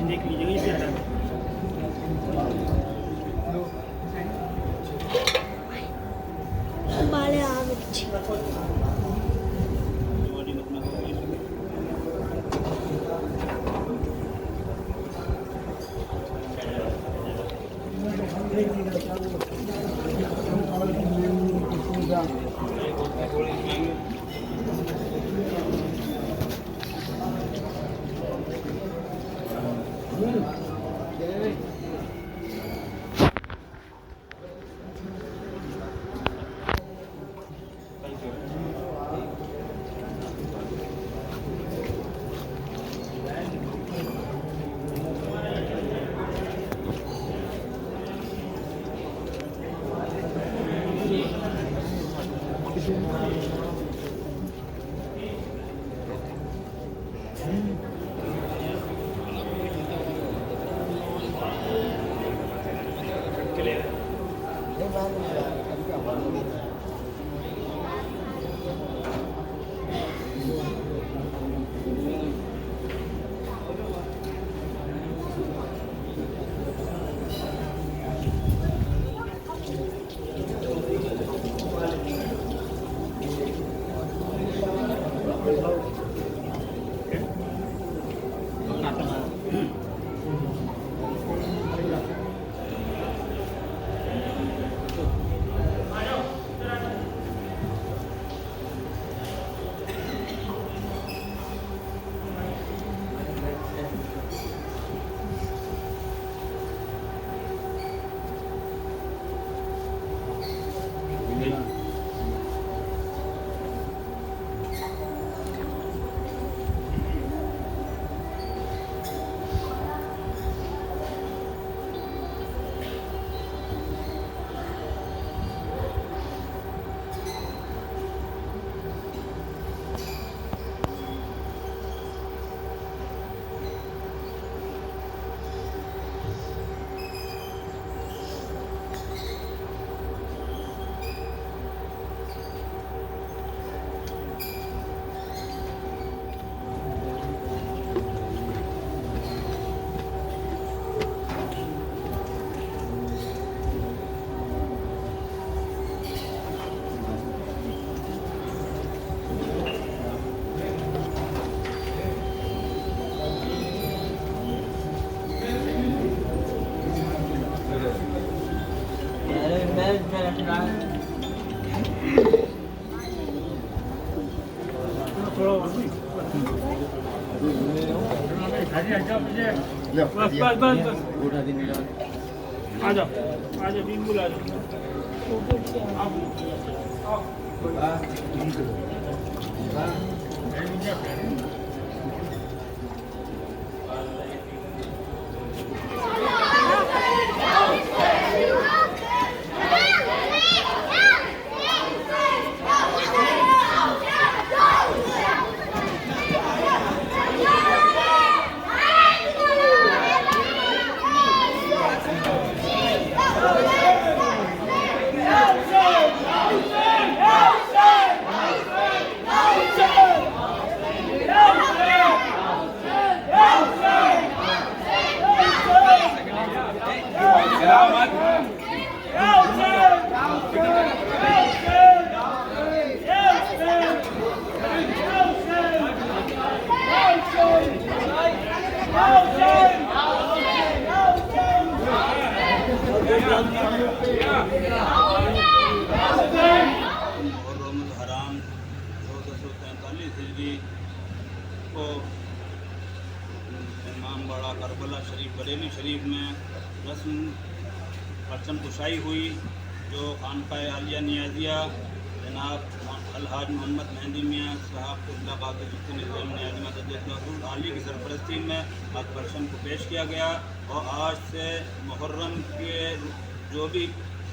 देख लीजिए इसे हटा बाले आ मिर्ची बस बस बस बस आ जाओ बिल्कुल आ जाओ हराम 1443 हिजरी को इमाम बाड़ा करबला शरीफ बरेली शरीफ में रस्म परचम कुशाई हुई, जो खानकाए आलिया नियाजिया जनाब अलहाज मोहम्मद मेहंदी मियाँ साहब आली की सरपरस्ती में आज परचम को पेश किया गया। और आज से मुहर्रम के जो भी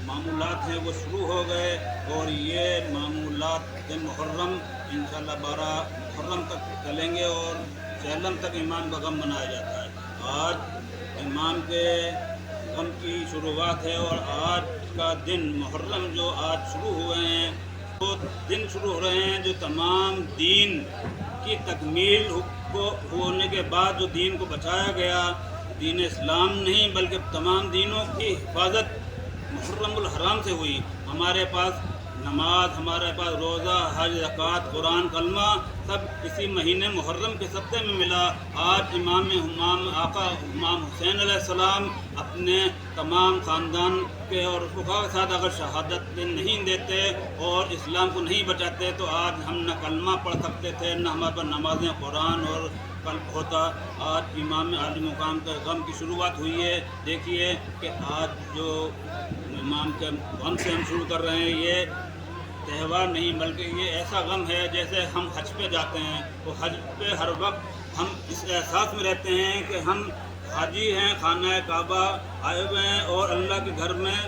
मामूलात हैं वो शुरू हो गए और ये मामूलात दिन मुहर्रम इंशाअल्लाह 12 मुहर्रम तक चलेंगे और चहलम तक इमाम का गम मनाया जाता है। आज इमाम के गम की शुरुआत है और आज का दिन मुहर्रम जो आज शुरू हुए हैं वो दिन शुरू हो रहे हैं जो तमाम दीन की की तकमील को होने के बाद जो दीन को बचाया गया, दीन इस्लाम नहीं बल्कि तमाम दीनों की हिफाजत मुहर्रमुल हराम से हुई। हमारे पास नमाज, हमारे पास रोज़ा, हज, ज़कात, कुरान, कलमा सब इसी महीने मुहर्रम के सप्ते में मिला। आज इमाम आका इमाम हुसैन अलैहिस्सलाम अपने तमाम ख़ानदान के और फुक़हा के साथ अगर शहादत नहीं देते और इस्लाम को नहीं बचाते तो आज हम न कलमा पढ़ सकते थे, न हमारे पर नमाज़ें, कुरान और कल्ब होता। आज इमाम आली मुकाम के गम की शुरुआत हुई है। देखिए कि आज जो इमाम के गम से हम शुरू कर रहे हैं, ये त्यौहार नहीं बल्कि ये ऐसा गम है जैसे हम हज पे जाते हैं। तो हज पे हर वक्त हम इस एहसास में रहते हैं कि हम हाजी हैं, खाना काबा आए हुए हैं और अल्लाह के घर में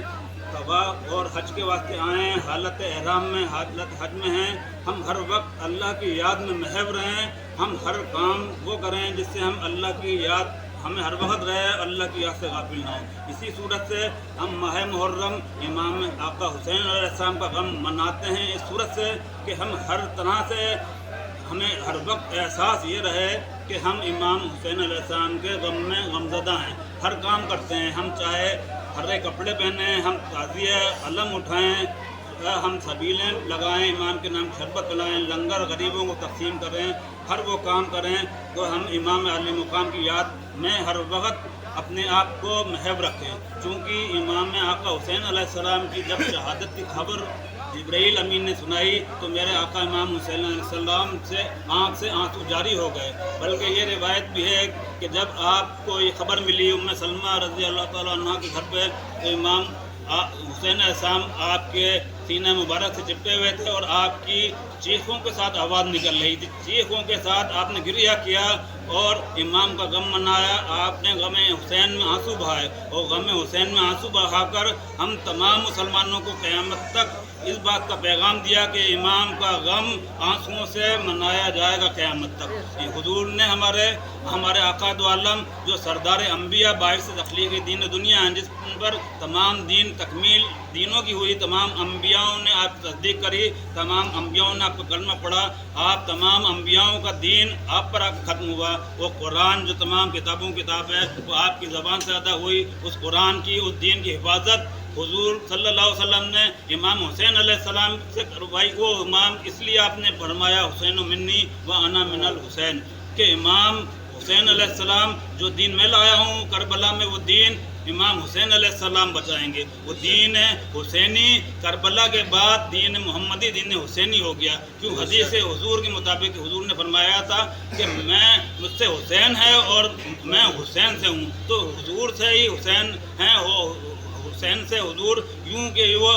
तवा और हज के वास्ते आए हैं, हालत एहराम में, हालत हज में हैं। हम हर वक्त अल्लाह की याद में महव रहें, हम हर काम वो करें जिससे हम अल्लाह की याद हमें हर वक्त रहे, अल्लाह की याद से गाफिल ना हो। इसी सूरत से हम माह मुहर्रम इमाम आका हुसैन अलैहिस्सलाम का गम मनाते हैं, इस सूरत से कि हम हर तरह से हमें हर वक्त एहसास ये रहे कि हम इमाम हुसैन अलैहिस्सलाम के गम में गमज़दा हैं। हर काम करते हैं, हम चाहे हरे कपड़े पहने, हम ताज़िया अलम उठाएं, हम सबीलें लगाएं, इमाम के नाम शरबत पिलाएं, लंगर गरीबों को तकसीम करें, हर वो काम करें तो हम इमाम आली मुकाम की याद में हर वक्त अपने आप को महव रखें। चूँकि इमाम आका हुसैन अलैहिस्सलाम की जब शहादत की खबर जिब्राइल अमीन ने सुनाई तो मेरे आका इमाम हुसैन अलैहिस्सलाम से आँख से आंसू जारी हो गए। बल्कि ये रिवायत भी है कि जब आपको ये खबर मिली उम्मे सलमा रज़ी अल्लाह तआला अन्हा के घर पे, तो इमाम हुसैन अलैहिस्सलाम आपके सीने मुबारक से चिपटे हुए थे और आपकी चीखों के साथ आवाज़ निकल रही थी। चीखों के साथ आपने गिरिया किया और इमाम का गम मनाया। आपने गम हुसैन में आंसू बहाए और गम हुसैन में आंसू बहाकर हम तमाम मुसलमानों को क़यामत तक इस बात का पैगाम दिया कि इमाम का गम आंसुओं से मनाया जाएगा क़यामत तक। ये हुजूर ने हमारे आका दो आलम जो सरदार अंबिया बाइस तख्लीक़ दीन दुनिया हैं, जिस पर तमाम दीन तकमील दीनों की हुई, तमाम अंबियाओं ने आप तस्दीक करी, तमाम अंबियाओं ने आपका कलमा पढ़ा, आप तमाम अंबियाओं का दीन आप पर आकर ख़त्म हुआ। वो कुरान जो तमाम किताबों की किताब है वो आपकी ज़बान से अदा हुई। उस कुरान की, उस दीन की हिफाजत हुजूर सल्लल्लाहु अलैहि वसल्लम ने इमाम हुसैन अलैहिस्सलाम से करवाई। वो इमाम इसलिए आपने फरमाया हुसैन मिन्नी व अना मिनल हुसैन, कि इमाम हुसैन अलैहिस्सलाम जो दीन मैं लाया हूँ करबला में, वो दीन इमाम हुसैन अलैहिस्सलाम बचाएंगे। वो दीन हुसैनी करबला के बाद दीन मोहम्मदी दीन हुसैनी हो गया। क्यों? हदीस हुजूर के मुताबिक हुजूर ने फरमाया था कि मुझसे हुसैन है और मैं हुसैन से हूँ, तो हुजूर से ही हुसैन हैं, वो हुसैन से हुजूर, यूँ कि वो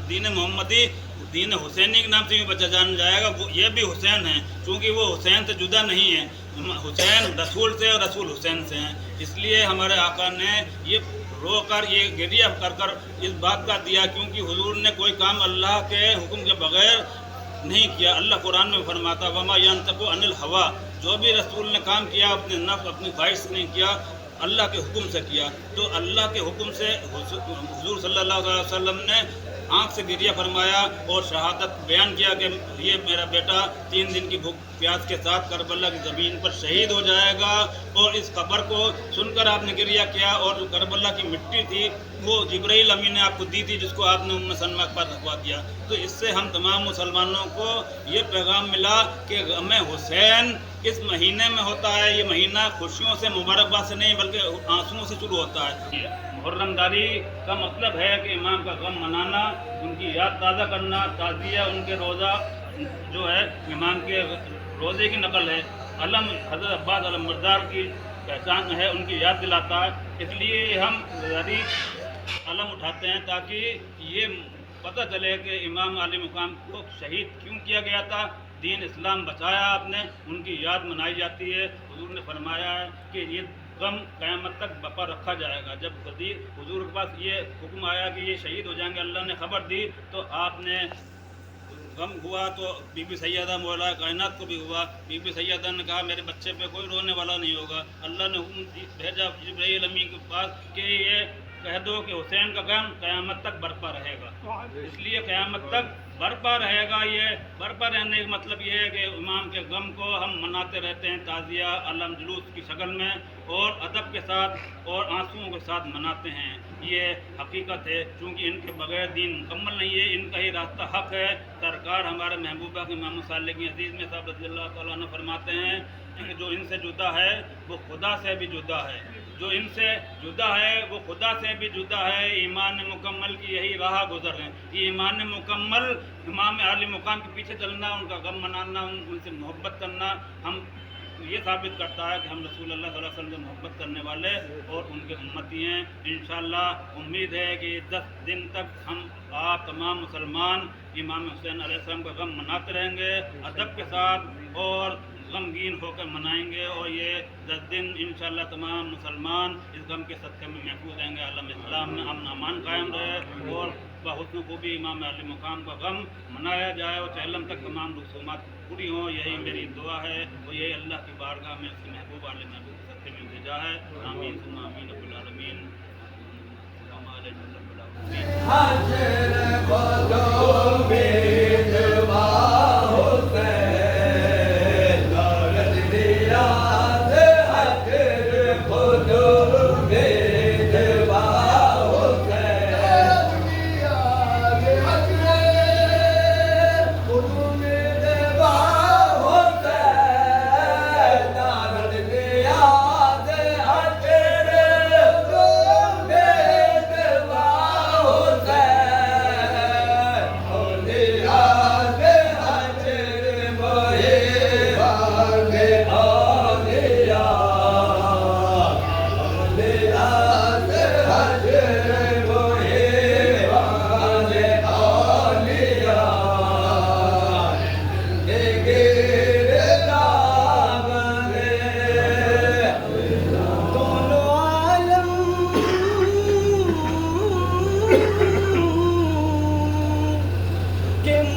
दीन मोहम्मदी दीन हुसैनी के नाम से भी बचा जान जाएगा। वो ये भी हुसैन है, क्योंकि वो हुसैन से जुदा नहीं है। हुसैन रसूल से और रसूल हुसैन से हैं। इसलिए हमारे आका ने ये रो कर, ये गिरिया कर कर इस बात का दिया, क्योंकि हुजूर ने कोई काम अल्लाह के हुक्म के बगैर नहीं किया। अल्लाह कुरान में फरमाता वमा यंतकु अनिल हवा, जो भी रसूल ने काम किया अपने नफ्स अपनी ख्वाहिश से नहीं किया, अल्लाह के हुक्म से किया। तो अल्लाह के हुक्म से हुजूर सल्लल्लाहु अलैहि वसल्लम ने आँख से गिरिया फरमाया और शहादत बयान किया कि ये मेरा बेटा 3 दिन की भूख प्यास के साथ करबला की ज़मीन पर शहीद हो जाएगा। और इस खबर को सुनकर आपने गिरिया किया और जो करबला की मिट्टी थी वो जिब्राइल अमीन ने आपको दी थी, जिसको आपने उम्मे सलमा के पास रखवा दिया। तो इससे हम तमाम मुसलमानों को ये पैगाम मिला कि गम हुसैन इस महीने में होता है। ये महीना खुशियों से, मुबारकबाद से नहीं बल्कि आंसुओं से शुरू होता है। मुहर्रमदारी का मतलब है कि इमाम का गम मनाना, उनकी याद ताज़ा करना, ताज़िया उनके रोज़ा जो है इमाम के रोज़े की नकल है। अलम हज़रत अब्बास अलमबरदार की पहचान है, उनकी याद दिलाता है। इसलिए हम रोज़ारी अलम उठाते हैं ताकि ये पता चले कि इमाम आली मुकाम को शहीद क्यों किया गया था, दीन इस्लाम बचाया आपने, उनकी याद मनाई जाती है। हुजूर ने फरमाया है कि ये गम क़यामत तक बपा रखा जाएगा। जब हुजूर के पास ये हुक्म आया कि ये शहीद हो जाएंगे, अल्लाह ने खबर दी, तो आपने गम हुआ तो बीबी सैयदा मौला कायनात को भी हुआ। बीबी सैयदा ने कहा मेरे बच्चे पे कोई रोने वाला नहीं होगा। अल्लाह ने हुक्म भेजा जिब्राइल अमीन के पास कि ये कह दो कि हुसैन का गम क़यामत तक बरपा रहेगा। इसलिए क़यामत तक برپا رہے گا۔ یہ برپا رہنے کا مطلب یہ ہے کہ امام کے غم کو ہم مناتے رہتے ہیں، تعزیہ علم جلوس کی شکل میں اور ادب کے ساتھ اور آنسوؤں کے ساتھ مناتے ہیں۔ یہ حقیقت ہے، چونکہ ان کے بغیر دین مکمل نہیں ہے، ان کا ہی راستہ حق ہے۔ سرکار ہمارے محبوبہ کے امام صالح کی عزیز میں صاحب رضی اللہ تعالیٰ عنہ فرماتے ہیں کہ جو ان سے جدا ہے وہ خدا سے بھی جدا ہے، جو ان سے جدا ہے وہ خدا سے بھی جدا ہے۔ ایمان مکمل کی یہی راہ گزر ہے۔ یہ ایمان مکمل امام عالی مقام کے پیچھے چلنا، ان کا غم منانا، ان سے محبت کرنا، ہم یہ ثابت کرتا ہے کہ ہم رسول اللہ صلی اللہ علیہ وسلم سے محبت کرنے والے اور ان کے امتی ہیں۔ انشاءاللہ امید ہے کہ 10 دن تک ہم آپ تمام مسلمان امام حسین علیہ السلام کا غم مناتے رہیں گے، ادب کے ساتھ اور غمگین ہو کر منائیں گے، اور یہ 10 دن انشاءاللہ تمام مسلمان اس غم کے صدقے میں محفوظ رہیں گے۔ عالم اسلام میں امن امان قائم رہے اور بحسن کو بھی امام علی مقام کا غم منایا جائے اور چہلم تک تمام رسومات پوری ہوں۔ یہی میری دعا ہے اور یہی اللہ کی بارگاہ میں اس کے محبوب عالم محبوب کے صدقے میں التجا ہے۔ آمین ثم آمین رب العالمین۔ اللہم علیہ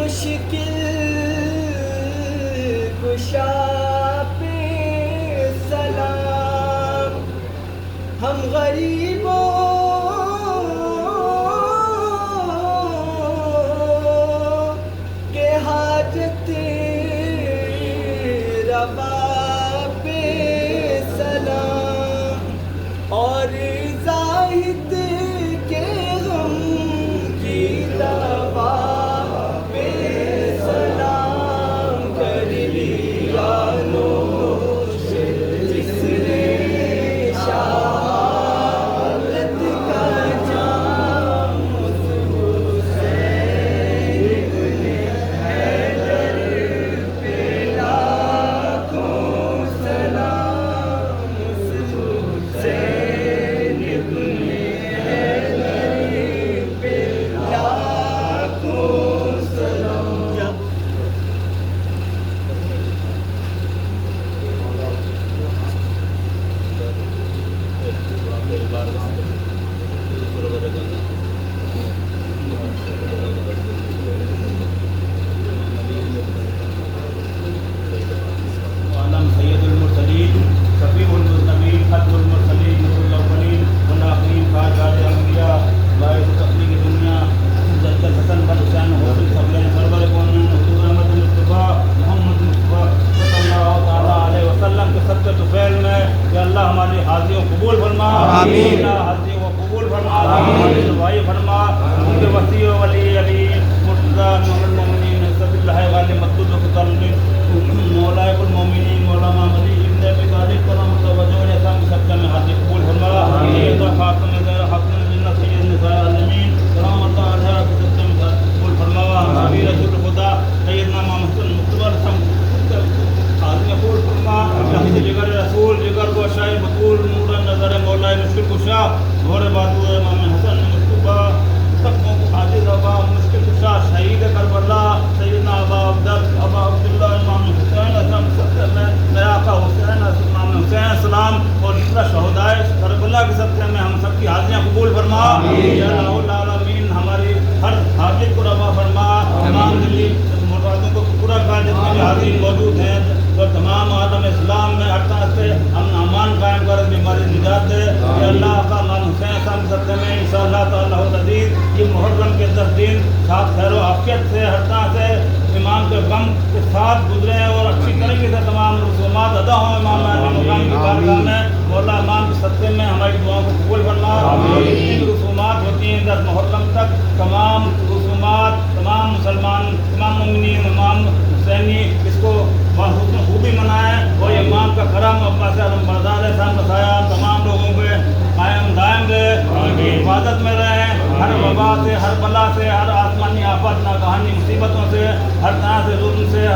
مشکل کشا پہ سلام، ہم غریبوں کے حاجت روا پہ سلام، اور زاہد کے غم کی دوا محرم محرم کے 10 دن ساتھ خیر و عافیت سے ہر طرح سے امام کے غم کے ساتھ گزرے اور اچھی طریقے سے تمام رسومات ادا ہوں امام علی مقام کی بارگاہ میں. مولا امام کے صدقے میں ہماری دعاؤں کو قبول فرما. جتنی بھی رسومات ہوتی ہیں 10 محرم تک تمام رسومات تمام مسلمان تمام مومنین امام حسینی اس کو خوبی منائیں اور امام کا کرم عباس اعظم بردار احسان بتایا تمام لوگوں کے قائم دائم رہے ان کی حفاظت میں رہیں. ہر وبا سے ہر بلا سے ہر آسمانی آفت ناگہانی مصیبتوں سے ہر طرح سے ظلم سے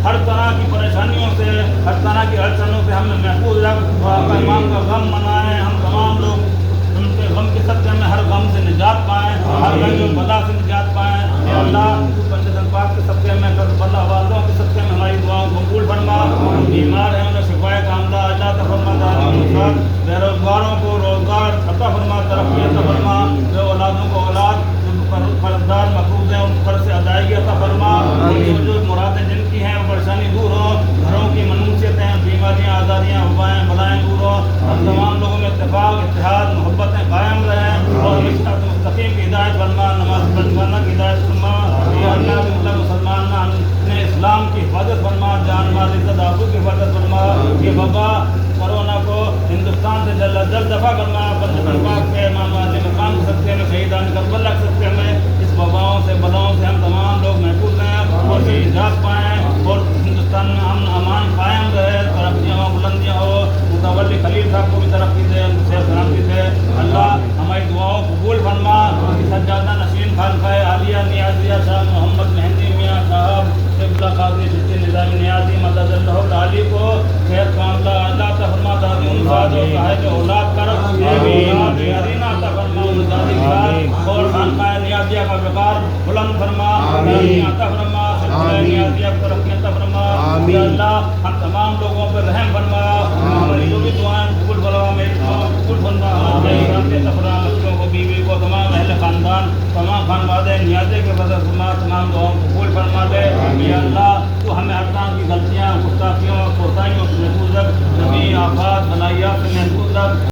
ہر طرح کی پریشانیوں سے ہر طرح کی اڑچنوں سے ہمیں محفوظ رکھ اور امام کا غم منائیں. ہم تمام لوگ ان کے غم کے صدقے میں ہر غم سے نجات پائیں ہر رنج و بلا سے نجات پائیں. اے اللہ تو پنجتن پاک کے صدقے میں کربلا والوں کے صدقے میں ہماری دعاؤں کو قبول فرما. بیمار ہیں انہیں شفائے کاملہ اللہ عطا فرما. بے روزگاروں کو روزگار عطا فرما ترقی عطا فرما. بے اولادوں کو اولاد قرضدار مقروض ہیں ان پر سے ادائیگی عطا فرما. جو مرادیں جن کی ہیں وہ پریشانی دور ہو. گھروں کی منوسیتیں بیماریاں آزاریاں وبائیں بلائیں دور ہو. ہم تمام لوگوں میں اتفاق اتحاد محبتیں قائم رہیں اور مستقیم کی ہدایت فرما. نماز پڑھنے کی ہدایت فرما. یا اللہ کے مسلمان نے اسلام کی حفاظت فرما. جان مال عزت آبرو کی حفاظت فرما. یہ وبا کورونا کو ہندوستان سے جلد دفع کرنا. پنجتن پاک کے امام علی مقام کے صدقے میں شہیدان کربلا کے صدقے میں اس وباؤں سے بلاؤں سے ہم تمام لوگ محفوظ رہیں اور سے نجات پائیں اور ہندوستان میں امن امان قائم رہے. ترقیاں ہوں بلندیاں ہو. متولی خلیل صاحب کو بھی ترقی دے صحت سلامتی دے. اللہ ہماری دعاؤں کو قبول فرما. سجادہ نشین خانقاہ عالیہ نیازیہ شاہ محمد مہندی میاں صاحب قبلہ قاضی چشتی نظامی نیازی مدد اللہ العالی کو صحت کاملہ اللہ عطا فرما. دادی ان سعد و صاحب اولاد کرم اولاد ارینہ عطا فرما. مزادی خان اور خانقاہ نیازیہ کا وقار بلند فرما. عطا فرما. سلسلہ نیازیہ کو ترقی عطا فرما. یا اللہ ہم تمام لوگوں پر رحم فرما. ہماری جو بھی دعائیں قبول فرما. میری دعاؤں قبول فرما. بچوں کو بیوی کو تمام اہل خاندان تمام خانوادے نیازے کے فضل فرما. تمام دعاؤں کو قبول فرما دے. یا اللہ تو ہمیں ہر طرح کی غلطیاں گستاخیوں اور کوتاہیوں سے محفوظ رکھ. نبی آفات بلائیات سے محفوظ رکھ.